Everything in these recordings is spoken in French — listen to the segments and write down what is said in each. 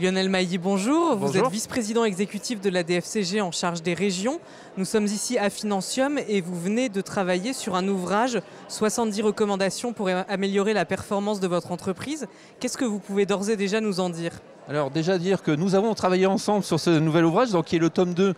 Lionel Mailly, bonjour. Vous Bonjour. êtes vice-président exécutif de la DFCG en charge des régions. Nous sommes ici à Financium et vous venez de travailler sur un ouvrage 70 recommandations pour améliorer la performance de votre entreprise. Qu'est-ce que vous pouvez d'ores et déjà nous en dire? Alors déjà dire que nous avons travaillé ensemble sur ce nouvel ouvrage, donc qui est le tome 2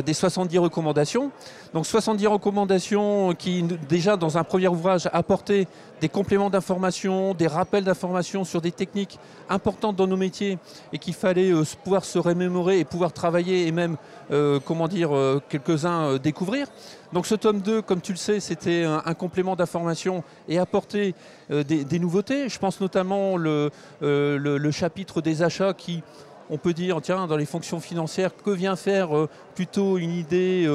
des 70 recommandations. Donc 70 recommandations qui déjà dans un premier ouvrage apportaient des compléments d'information, des rappels d'informations sur des techniques importantes dans nos métiers et qu'il fallait pouvoir se remémorer et pouvoir travailler et même, quelques-uns découvrir. Donc ce tome 2, comme tu le sais, c'était un complément d'information et apporter des nouveautés. Je pense notamment le chapitre des achats qui, on peut dire, tiens, dans les fonctions financières, que vient faire plutôt une idée,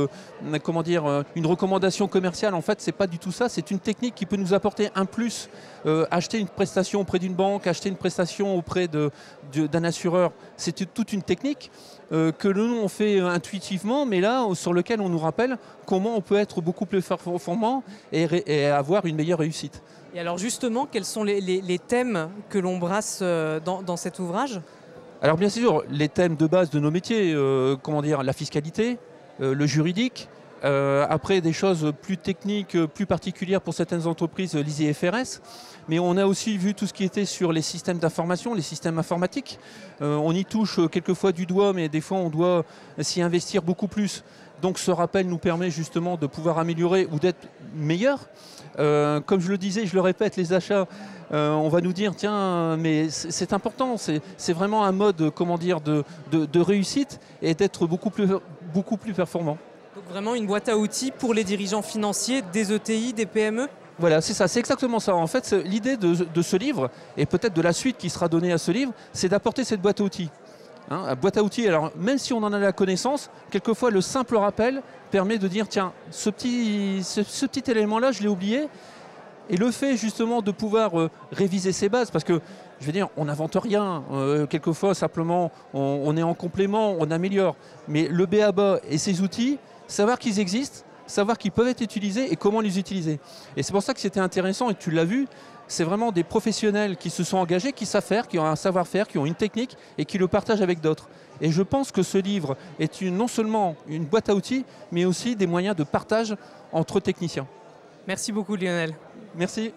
une recommandation commerciale? En fait, c'est pas du tout ça. C'est une technique qui peut nous apporter un plus. Acheter une prestation auprès d'une banque, acheter une prestation auprès d'un assureur, c'est toute une technique que nous, on fait intuitivement, mais là, sur lequel on nous rappelle comment on peut être beaucoup plus performant et avoir une meilleure réussite. Et alors justement, quels sont les thèmes que l'on brasse dans cet ouvrage? Alors bien sûr, les thèmes de base de nos métiers, la fiscalité, le juridique, après des choses plus techniques, plus particulières pour certaines entreprises, l'IFRS, mais on a aussi vu tout ce qui était sur les systèmes d'information, les systèmes informatiques. On y touche quelquefois du doigt, mais des fois on doit s'y investir beaucoup plus. Donc ce rappel nous permet justement de pouvoir améliorer ou d'être meilleur. Comme je le disais, je le répète, les achats, on va nous dire, tiens, mais c'est important, c'est vraiment un mode, de réussite et d'être beaucoup plus performant. Donc vraiment une boîte à outils pour les dirigeants financiers des ETI, des PME? Voilà, c'est ça, c'est exactement ça. En fait, l'idée de ce livre, et peut-être de la suite qui sera donnée à ce livre, c'est d'apporter cette boîte à outils. La boîte à outils, alors même si on en a la connaissance, quelquefois le simple rappel permet de dire, tiens, ce petit élément-là, je l'ai oublié. Et le fait justement de pouvoir réviser ses bases, parce que je veux dire, on n'invente rien, quelquefois simplement on est en complément, on améliore. Mais le b.a.-ba et ces outils, savoir qu'ils existent, savoir qu'ils peuvent être utilisés et comment les utiliser. Et c'est pour ça que c'était intéressant, et tu l'as vu, c'est vraiment des professionnels qui se sont engagés, qui savent faire, qui ont un savoir-faire, qui ont une technique et qui le partagent avec d'autres. Et je pense que ce livre est non seulement une boîte à outils, mais aussi des moyens de partage entre techniciens. Merci beaucoup Lionel. Merci.